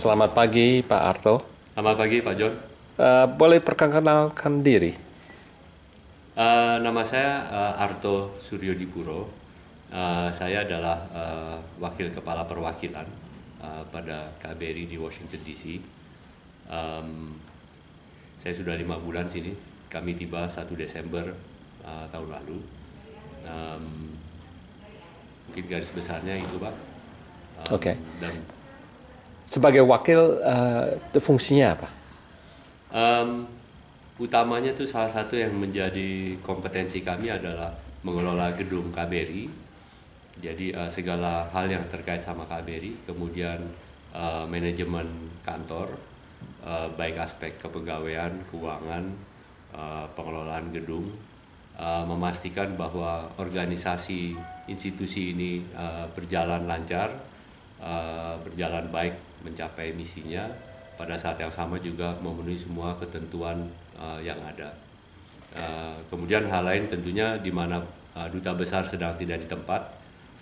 Selamat pagi, Pak Arto. Selamat pagi, Pak John. Boleh perkenalkan diri? Nama saya Arto Suryodipuro. Saya adalah Wakil Kepala Perwakilan pada KBRI di Washington DC. Saya sudah 5 bulan sini. Kami tiba 1 Desember tahun lalu. Um, Mungkin garis besarnya itu, Pak. Oke. Dan Sebagai wakil, fungsinya apa? utamanya tuh salah satu yang menjadi kompetensi kami adalah mengelola gedung KBRI. Jadi segala hal yang terkait sama KBRI, kemudian manajemen kantor, baik aspek kepegawaian, keuangan, pengelolaan gedung, memastikan bahwa organisasi institusi ini berjalan lancar, berjalan baik mencapai misinya, pada saat yang sama juga memenuhi semua ketentuan yang ada. Kemudian hal lain tentunya di mana duta besar sedang tidak di tempat,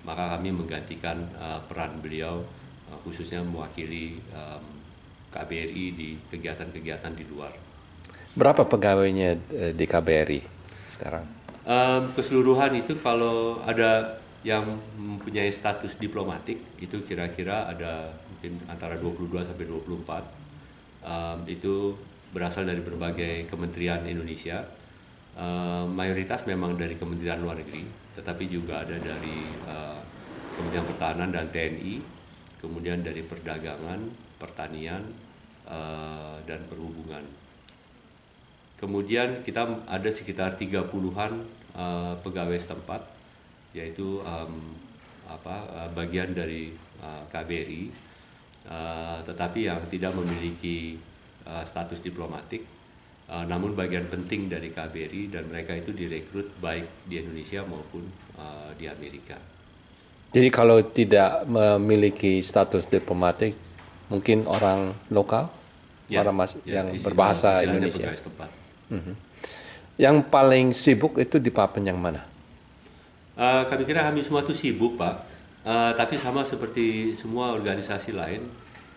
maka kami menggantikan peran beliau, khususnya mewakili KBRI di kegiatan-kegiatan di luar. Berapa pegawainya di KBRI sekarang? Keseluruhan itu kalau ada yang mempunyai status diplomatik itu kira-kira ada mungkin antara 22 sampai 24. Itu berasal dari berbagai kementerian Indonesia. Mayoritas memang dari Kementerian Luar Negeri, tetapi juga ada dari Kementerian Pertahanan dan TNI, kemudian dari Perdagangan, Pertanian, dan Perhubungan. Kemudian kita ada sekitar 30-an pegawai setempat, yaitu bagian dari KBRI, tetapi yang tidak memiliki status diplomatik, namun bagian penting dari KBRI, dan mereka itu direkrut baik di Indonesia maupun di Amerika. Jadi kalau tidak memiliki status diplomatik, mungkin orang lokal, orang yang berbahasa Indonesia. Yang paling sibuk itu di Papen yang mana? Kami kira kami semua itu sibuk, Pak. Tapi sama seperti semua organisasi lain,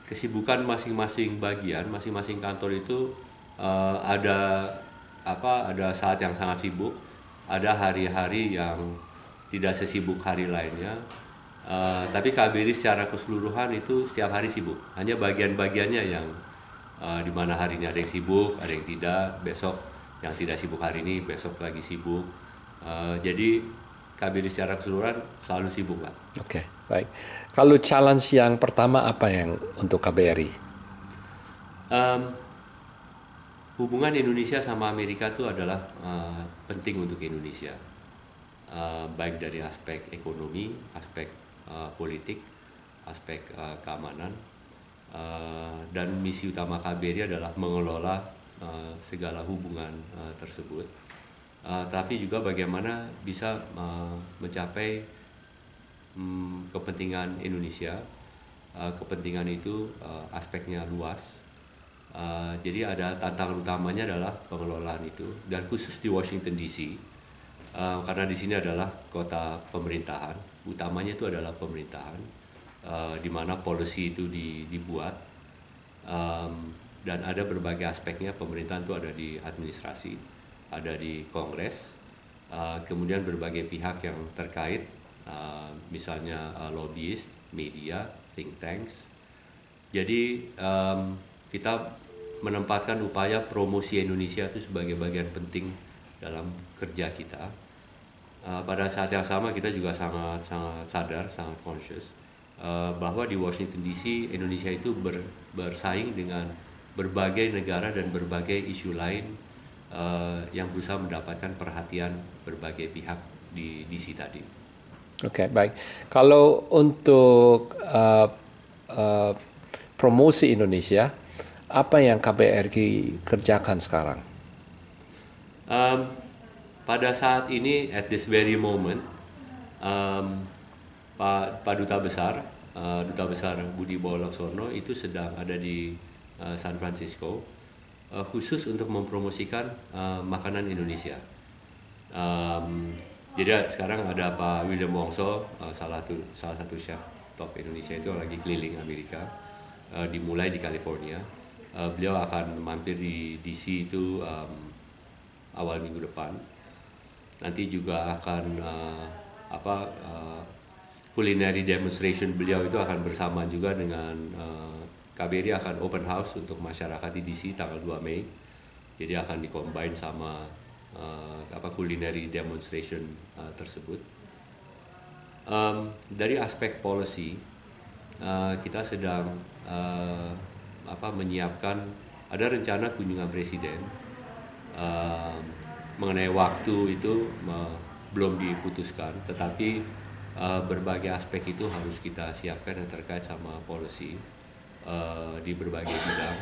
kesibukan masing-masing bagian, masing-masing kantor itu ada saat yang sangat sibuk, ada hari-hari yang tidak sesibuk hari lainnya. Tapi KBRI secara keseluruhan itu setiap hari sibuk. Hanya bagian-bagiannya yang di mana harinya ada yang sibuk, ada yang tidak. Besok yang tidak sibuk hari ini, besok lagi sibuk. Jadi KBRI secara keseluruhan selalu sibuk, Pak. Oke, baik. Kalau challenge yang pertama apa yang untuk KBRI? Hubungan Indonesia sama Amerika itu adalah penting untuk Indonesia, baik dari aspek ekonomi, aspek politik, aspek keamanan, dan misi utama KBRI adalah mengelola segala hubungan tersebut. Tapi juga bagaimana bisa mencapai kepentingan Indonesia. Kepentingan itu aspeknya luas. Jadi ada tantangan utamanya adalah pengelolaan itu, dan khusus di Washington DC, karena di sini adalah kota pemerintahan, utamanya itu adalah pemerintahan, di mana policy itu dibuat, dan ada berbagai aspeknya. Pemerintahan itu ada di administrasi, ada di Kongres, kemudian berbagai pihak yang terkait, misalnya lobbyist, media, think tanks. Jadi kita menempatkan upaya promosi Indonesia itu sebagai bagian penting dalam kerja kita. Pada saat yang sama kita juga sangat sadar, sangat conscious bahwa di Washington DC Indonesia itu bersaing dengan berbagai negara dan berbagai isu lain yang berusaha mendapatkan perhatian berbagai pihak di DC tadi. Oke, baik. Kalau untuk promosi Indonesia, apa yang KBRI kerjakan sekarang? Pada saat ini, at this very moment, Pak Duta Besar Budi Bawolaksono itu sedang ada di San Francisco, khusus untuk mempromosikan makanan Indonesia. Jadi sekarang ada Pak William Wongso, salah satu chef top Indonesia itu lagi keliling Amerika. dimulai di California. Beliau akan mampir di DC itu awal minggu depan. Nanti juga akan culinary demonstration beliau itu akan bersama juga dengan KBRI akan open house untuk masyarakat di DC tanggal 2 Mei. Jadi akan dikombin sama culinary demonstration tersebut. Dari aspek policy, kita sedang menyiapkan, ada rencana kunjungan presiden. Mengenai waktu itu belum diputuskan, tetapi berbagai aspek itu harus kita siapkan yang terkait sama policy di berbagai bidang,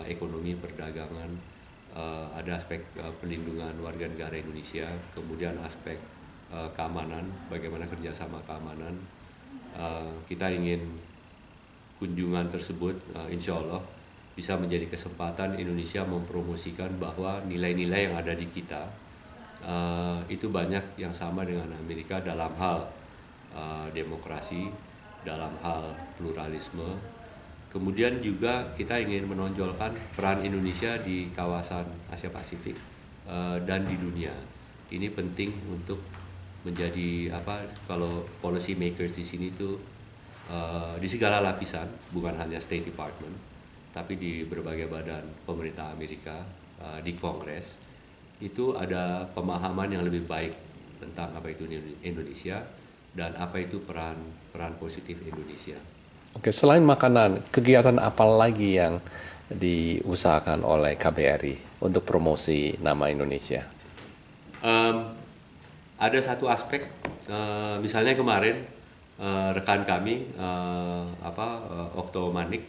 ekonomi, perdagangan, ada aspek pelindungan warga negara Indonesia, kemudian aspek keamanan, bagaimana kerjasama keamanan. Kita ingin kunjungan tersebut insya Allah bisa menjadi kesempatan Indonesia mempromosikan bahwa nilai-nilai yang ada di kita itu banyak yang sama dengan Amerika dalam hal demokrasi, dalam hal pluralisme. Kemudian juga kita ingin menonjolkan peran Indonesia di kawasan Asia Pasifik dan di dunia. Ini penting untuk menjadi kalau policy makers di sini itu di segala lapisan, bukan hanya State Department, tapi di berbagai badan pemerintah Amerika, di Kongres, itu ada pemahaman yang lebih baik tentang apa itu Indonesia dan apa itu peran positif Indonesia. Oke, selain makanan, kegiatan apa lagi yang diusahakan oleh KBRI untuk promosi nama Indonesia? Ada satu aspek, misalnya kemarin rekan kami, Okto Manik,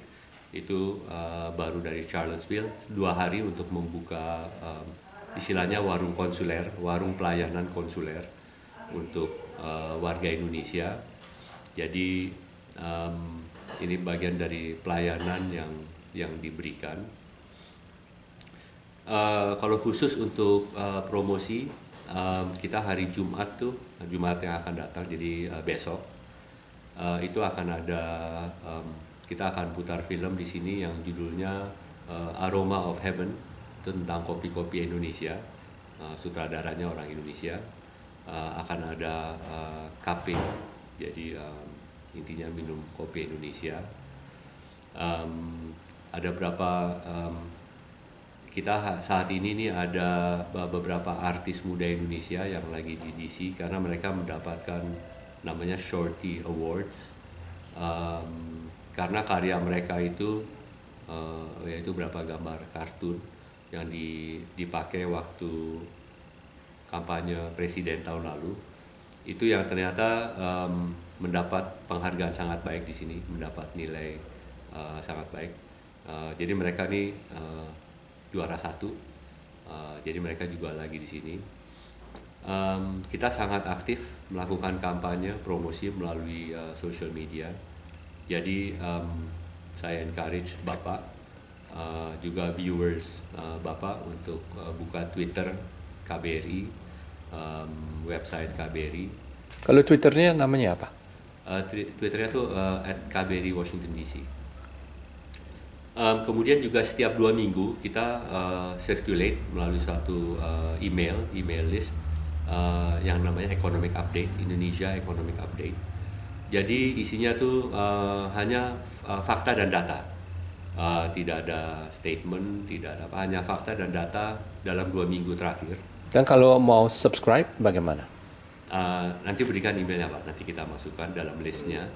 itu baru dari Charlottesville 2 hari untuk membuka istilahnya warung konsuler, warung pelayanan konsuler untuk warga Indonesia. Jadi ini bagian dari pelayanan yang diberikan. Kalau khusus untuk promosi, kita hari Jumat yang akan datang, jadi besok itu akan ada, kita akan putar film di sini yang judulnya Aroma of Heaven, itu tentang kopi-kopi Indonesia, sutradaranya orang Indonesia. Akan ada kape, jadi intinya minum kopi Indonesia. Ada berapa kita saat ini nih ada beberapa artis muda Indonesia yang lagi di DC karena mereka mendapatkan namanya Shorty Awards karena karya mereka itu yaitu berapa gambar kartun yang dipakai waktu kampanye presiden tahun lalu, itu yang ternyata mendapat penghargaan sangat baik di sini, mendapat nilai sangat baik. Jadi mereka nih juara 1, jadi mereka juga lagi di sini. Kita sangat aktif melakukan kampanye promosi melalui social media. Jadi saya encourage Bapak, juga viewers Bapak untuk buka Twitter KBRI, website KBRI. Kalau Twitternya namanya apa? Twitternya tuh @KBRI Washington DC. Kemudian juga setiap 2 minggu kita circulate melalui suatu email list yang namanya Economic Update, Indonesia Economic Update. Jadi isinya tuh hanya fakta dan data, tidak ada statement, tidak ada apa, hanya fakta dan data dalam 2 minggu terakhir. Dan kalau mau subscribe bagaimana? Nanti berikan emailnya Pak, nanti kita masukkan dalam listnya.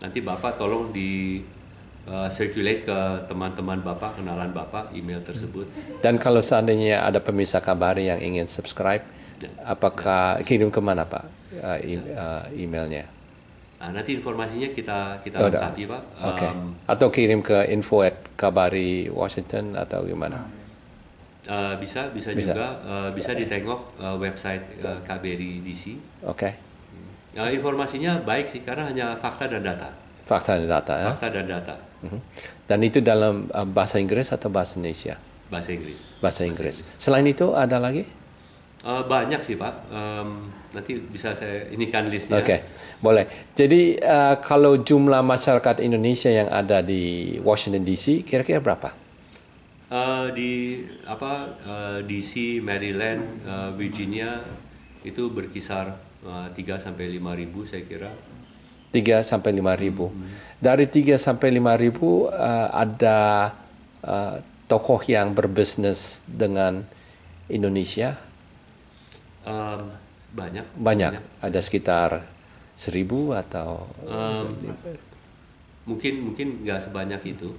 Nanti Bapak tolong di circulate ke teman-teman Bapak, kenalan Bapak, email tersebut. Dan kalau seandainya ada pemirsa KBRI yang ingin subscribe, apakah kirim kemana Pak emailnya? Nanti informasinya kita lengkapi Pak. Okay. Atau kirim ke info@KBRI Washington atau gimana? Bisa juga, bisa ditengok website KBRI DC. Oke. Informasinya baik sih karena hanya fakta dan data. Fakta dan data ya. Fakta dan data. Dan itu dalam bahasa Inggris atau bahasa Indonesia? Bahasa Inggris. Bahasa Inggris. Selain itu ada lagi? Banyak sih Pak. Nanti bisa saya inikan listnya. Oke, boleh. Jadi kalau jumlah masyarakat Indonesia yang ada di Washington DC kira-kira berapa? Di DC, Maryland, Virginia itu berkisar 3 sampai 5 ribu saya kira. 3 sampai 5 ribu. Dari 3 sampai 5 ribu ada tokoh yang berbisnis dengan Indonesia. Um, banyak. Banyak, ada sekitar 1.000 atau Mungkin nggak sebanyak itu.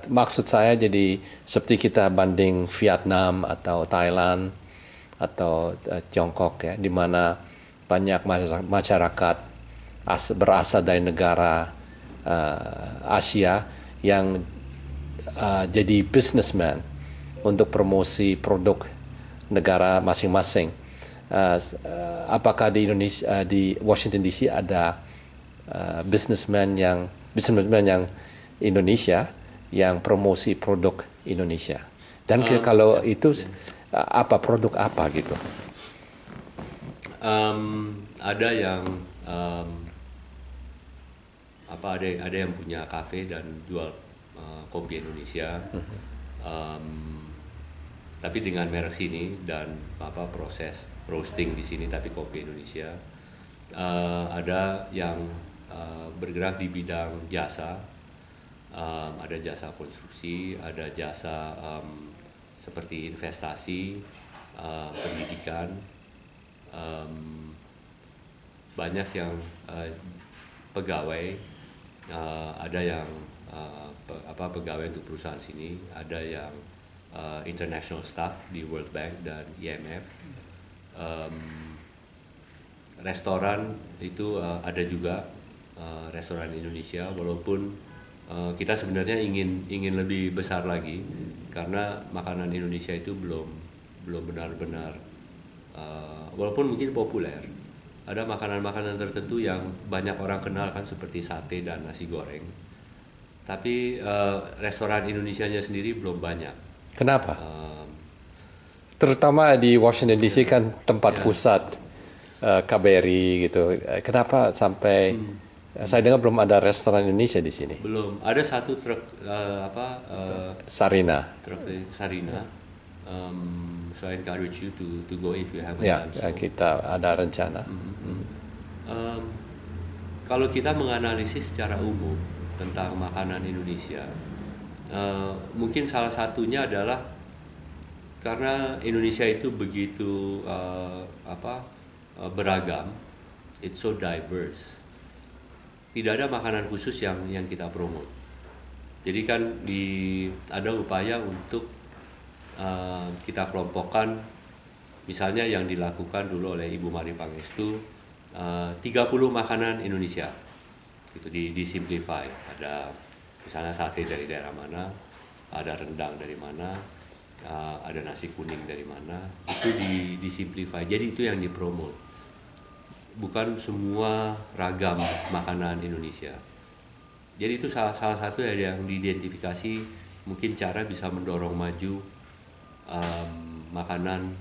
maksud saya jadi seperti kita banding Vietnam atau Thailand atau Tiongkok ya, di mana banyak masyarakat berasal dari negara Asia yang jadi businessman untuk promosi produk negara masing-masing. Apakah di Indonesia, di Washington DC ada businessman yang Indonesia yang promosi produk Indonesia? Dan kalau itu apa produk apa gitu? Ada yang ada yang punya kafe dan jual kopi Indonesia. Tapi dengan merek sini dan proses roasting di sini tapi kopi Indonesia. Ada yang bergerak di bidang jasa, ada jasa konstruksi, ada jasa seperti investasi, pendidikan, banyak yang pegawai, ada yang pegawai untuk perusahaan sini, ada yang international staff di World Bank dan IMF. Restoran itu ada juga restoran Indonesia, walaupun kita sebenarnya ingin lebih besar lagi karena makanan Indonesia itu belum benar-benar walaupun mungkin populer. Ada makanan-makanan tertentu yang banyak orang kenal kan seperti sate dan nasi goreng. Tapi restoran Indonesianya sendiri belum banyak. Kenapa? Terutama di Washington DC kan tempat pusat KBRI gitu. Kenapa sampai saya dengar belum ada restoran Indonesia di sini? Belum. Ada satu truk Sarina. Truk Sarina. So I encourage you to go if you haven't Ya, done so. kita ada rencana. Kalau kita menganalisis secara umum tentang makanan Indonesia, mungkin salah satunya adalah karena Indonesia itu begitu beragam, it's so diverse. Tidak ada makanan khusus yang kita promote. Jadi kan ada upaya untuk kita kelompokkan, misalnya yang dilakukan dulu oleh Ibu Mari Pangestu, 30 makanan Indonesia itu disimplify. Ada misalnya sate dari daerah mana, ada rendang dari mana, ada nasi kuning dari mana, itu disimplify. Jadi itu yang dipromot, bukan semua ragam makanan Indonesia. Jadi itu salah satu yang diidentifikasi mungkin cara bisa mendorong maju makanan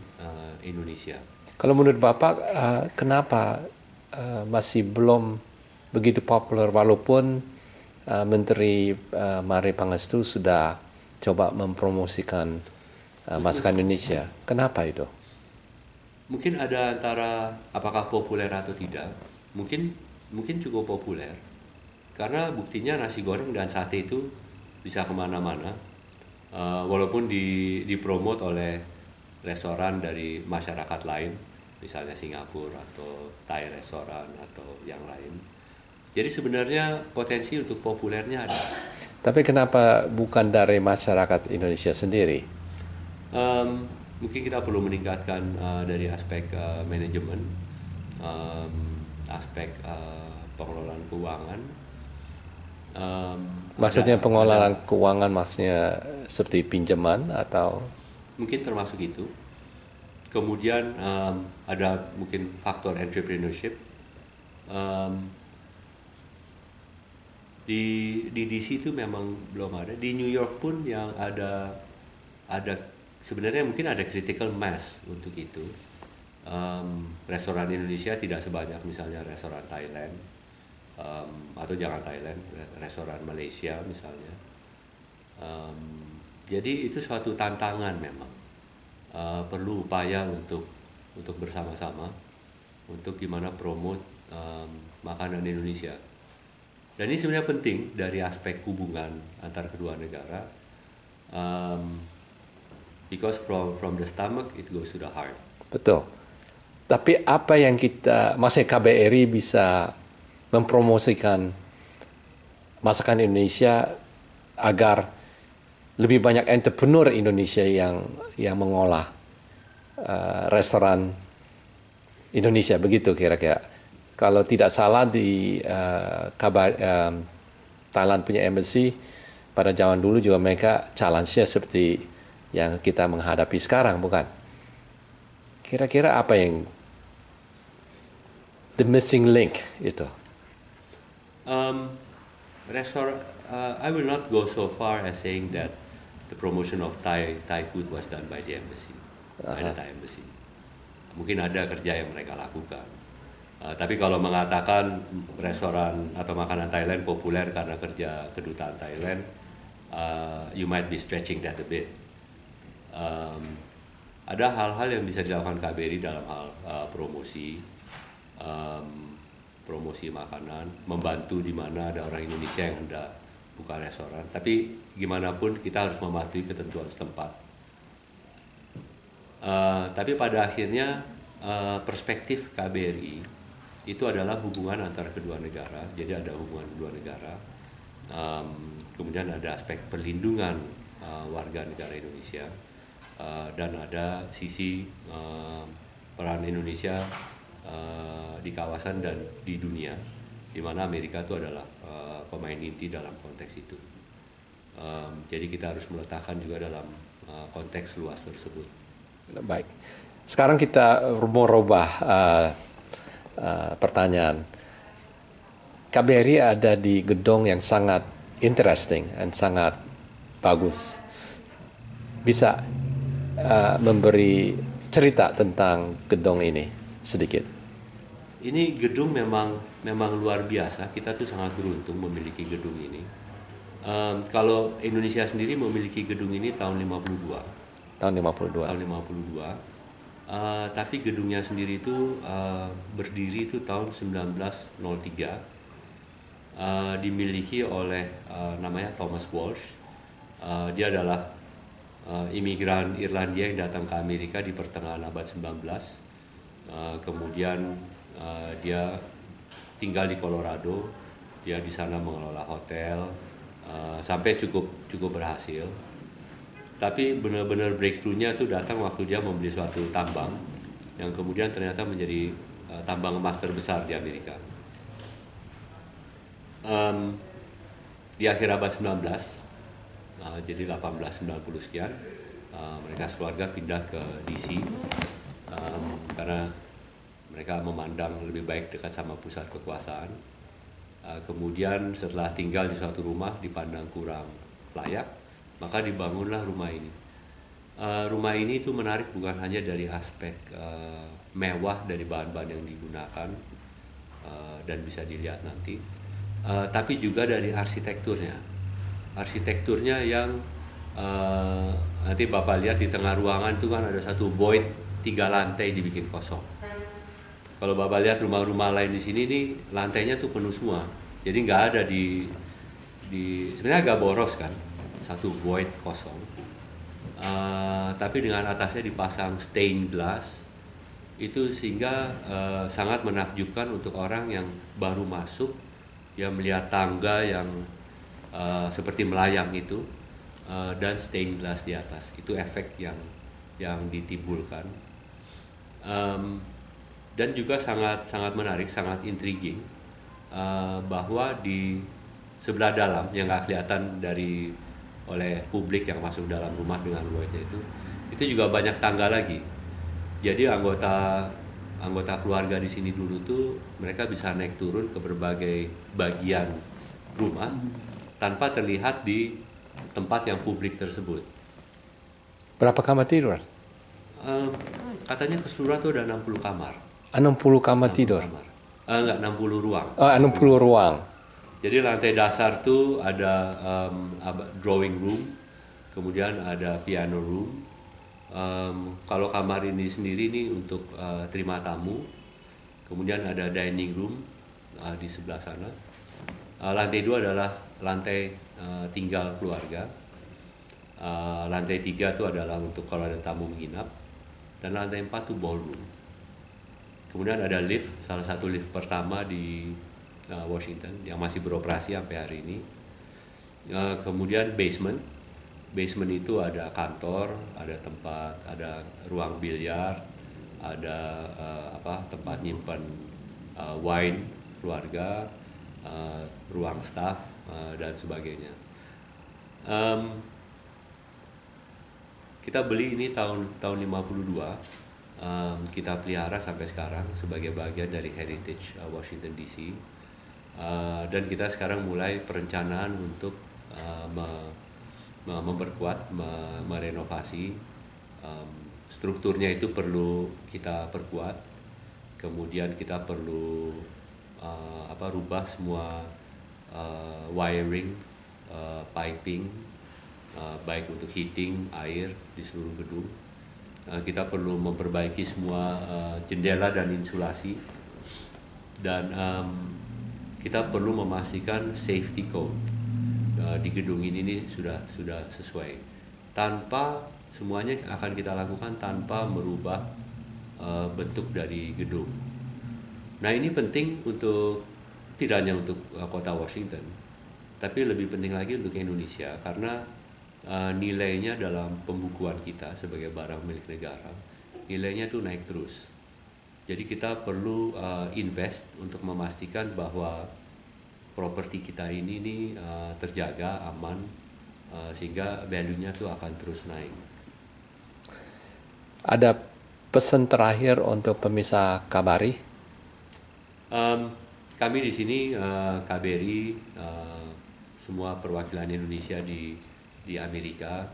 Indonesia. Kalau menurut Bapak, kenapa masih belum begitu populer walaupun Menteri Mari Pangestu sudah coba mempromosikan masakan Indonesia? Kenapa itu? Mungkin ada antara apakah populer atau tidak. Mungkin cukup populer. Karena buktinya nasi goreng dan sate itu bisa kemana-mana. Walaupun dipromot oleh restoran dari masyarakat lain, misalnya Singapura atau Thai restoran atau yang lain. Jadi sebenarnya potensi untuk populernya ada. Tapi kenapa bukan dari masyarakat Indonesia sendiri? Mungkin kita perlu meningkatkan dari aspek manajemen, aspek pengelolaan keuangan. Maksudnya pengelolaan keuangan maksudnya seperti pinjaman atau? Mungkin termasuk itu. Kemudian ada mungkin faktor entrepreneurship. Di DC itu memang belum ada. Di New York pun yang ada sebenarnya mungkin ada critical mass untuk itu. Restoran Indonesia tidak sebanyak misalnya restoran Thailand, atau jangan Thailand, restoran Malaysia misalnya. Jadi itu suatu tantangan memang. Perlu upaya untuk bersama-sama untuk gimana promote makanan Indonesia. Dan ini sebenarnya penting dari aspek hubungan antar kedua negara, because from the stomach it goes to the heart. Betul. Tapi apa yang maksudnya KBRI bisa mempromosikan masakan Indonesia agar lebih banyak entrepreneur Indonesia yang mengolah restoran Indonesia, begitu kira-kira. Kalau tidak salah di Thailand punya embassy pada zaman dulu juga mereka challenge-nya seperti yang kita menghadapi sekarang, bukan? Kira-kira apa yang the missing link itu? I will not go so far as saying that the promotion of Thai food was done by the embassy, by the Thai embassy. Mungkin ada kerja yang mereka lakukan. Tapi kalau mengatakan restoran atau makanan Thailand populer karena kerja kedutaan Thailand, you might be stretching that a bit. Ada hal-hal yang bisa dilakukan KBRI dalam hal promosi makanan, membantu di mana ada orang Indonesia yang hendak buka restoran. Tapi gimana pun kita harus mematuhi ketentuan setempat. Tapi pada akhirnya perspektif KBRI itu adalah hubungan antara kedua negara. Jadi ada hubungan kedua negara. Kemudian ada aspek perlindungan warga negara Indonesia, dan ada sisi peran Indonesia di kawasan dan di dunia, di mana Amerika itu adalah pemain inti dalam konteks itu. Jadi kita harus meletakkan juga dalam konteks luas tersebut. Baik, sekarang kita mau rubah pertanyaan. KBRI ada di gedung yang sangat interesting dan sangat bagus. Bisa memberi cerita tentang gedung ini sedikit? Ini gedung memang luar biasa. Kita tuh sangat beruntung memiliki gedung ini. Kalau Indonesia sendiri memiliki gedung ini tahun 52. Tahun 52. Tahun 52. Tapi gedungnya sendiri itu berdiri itu tahun 1903. Dimiliki oleh namanya Thomas Walsh. Dia adalah imigran Irlandia yang datang ke Amerika di pertengahan abad 19. Kemudian dia tinggal di Colorado. Dia di sana mengelola hotel sampai cukup berhasil. Tapi benar-benar breakthrough-nya itu datang waktu dia membeli suatu tambang yang kemudian ternyata menjadi tambang emas terbesar di Amerika. Di akhir abad 19, jadi 1890 sekian, mereka sekeluarga pindah ke DC karena mereka memandang lebih baik dekat sama pusat kekuasaan. Kemudian setelah tinggal di suatu rumah dipandang kurang layak, maka dibangunlah rumah ini. Rumah ini itu menarik bukan hanya dari aspek mewah dari bahan-bahan yang digunakan dan bisa dilihat nanti, tapi juga dari arsitekturnya. Arsitekturnya yang nanti Bapak lihat di tengah ruangan itu kan ada satu void 3 lantai dibikin kosong. Kalau Bapak lihat rumah-rumah lain di sini nih lantainya tuh penuh semua. Jadi nggak ada di sebenarnya agak boros kan, satu void kosong. Tapi dengan atasnya dipasang stained glass itu sehingga sangat menakjubkan untuk orang yang baru masuk, ya melihat tangga yang seperti melayang itu dan stained glass di atas. Itu efek yang ditimbulkan. Dan juga sangat menarik, sangat intriguing bahwa di sebelah dalam yang nggak kelihatan oleh publik yang masuk dalam rumah dengan voidnya itu juga banyak tangga lagi. Jadi anggota keluarga di sini dulu tuh mereka bisa naik turun ke berbagai bagian rumah tanpa terlihat di tempat yang publik tersebut. Berapa kamar tidur? Katanya keseluruhan tuh ada 60 kamar. 60 kamar 60 tidur. kamar. Enggak, 60 ruang. Oh, 60 ruang. Jadi lantai dasar tuh ada drawing room, kemudian ada piano room. Kalau kamar ini sendiri nih untuk terima tamu, kemudian ada dining room di sebelah sana. Lantai 2 adalah lantai tinggal keluarga. Lantai 3 itu adalah untuk kalau ada tamu menginap, dan lantai 4 itu ballroom. Kemudian ada lift, salah satu lift pertama di Washington yang masih beroperasi sampai hari ini. Kemudian basement itu ada kantor, ada tempat, ada ruang biliar, ada tempat nyimpan wine keluarga, ruang staff dan sebagainya. Kita beli ini tahun 52. Kita pelihara sampai sekarang sebagai bagian dari heritage Washington DC, dan kita sekarang mulai perencanaan untuk memperkuat, merenovasi. Strukturnya itu perlu kita perkuat, kemudian kita perlu rubah semua wiring, piping, baik untuk heating, air di seluruh gedung. Kita perlu memperbaiki semua jendela dan insulasi, dan kita perlu memastikan safety code di gedung ini sudah sesuai. Semuanya akan kita lakukan tanpa merubah bentuk dari gedung. Nah, ini penting tidak hanya untuk kota Washington, tapi lebih penting lagi untuk Indonesia, karena nilainya dalam pembukuan kita sebagai barang milik negara, nilainya tuh naik terus. Jadi kita perlu invest untuk memastikan bahwa properti kita ini terjaga, aman, sehingga value-nya tuh akan terus naik. Ada pesan terakhir untuk pemirsa KBRI? Kami di sini KBRI, semua perwakilan Indonesia di Amerika,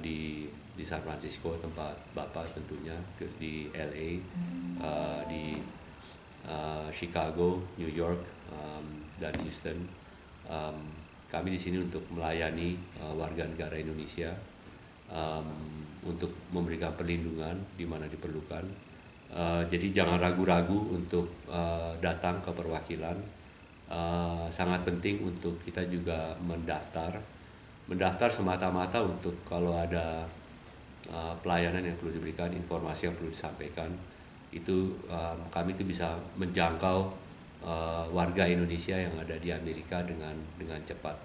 di San Francisco tempat Bapak tentunya, di LA, di Chicago, New York, dan Houston. Kami di sini untuk melayani warga negara Indonesia, untuk memberikan perlindungan di mana diperlukan. Jadi jangan ragu-ragu untuk datang ke perwakilan. Sangat penting untuk kita juga mendaftar semata-mata untuk kalau ada pelayanan yang perlu diberikan, informasi yang perlu disampaikan, itu kami itu bisa menjangkau warga Indonesia yang ada di Amerika dengan cepat.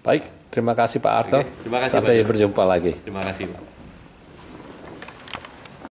Baik, terima kasih Pak Arto. Oke, terima kasih, Sampai Pak. berjumpa lagi. Terima kasih, Pak.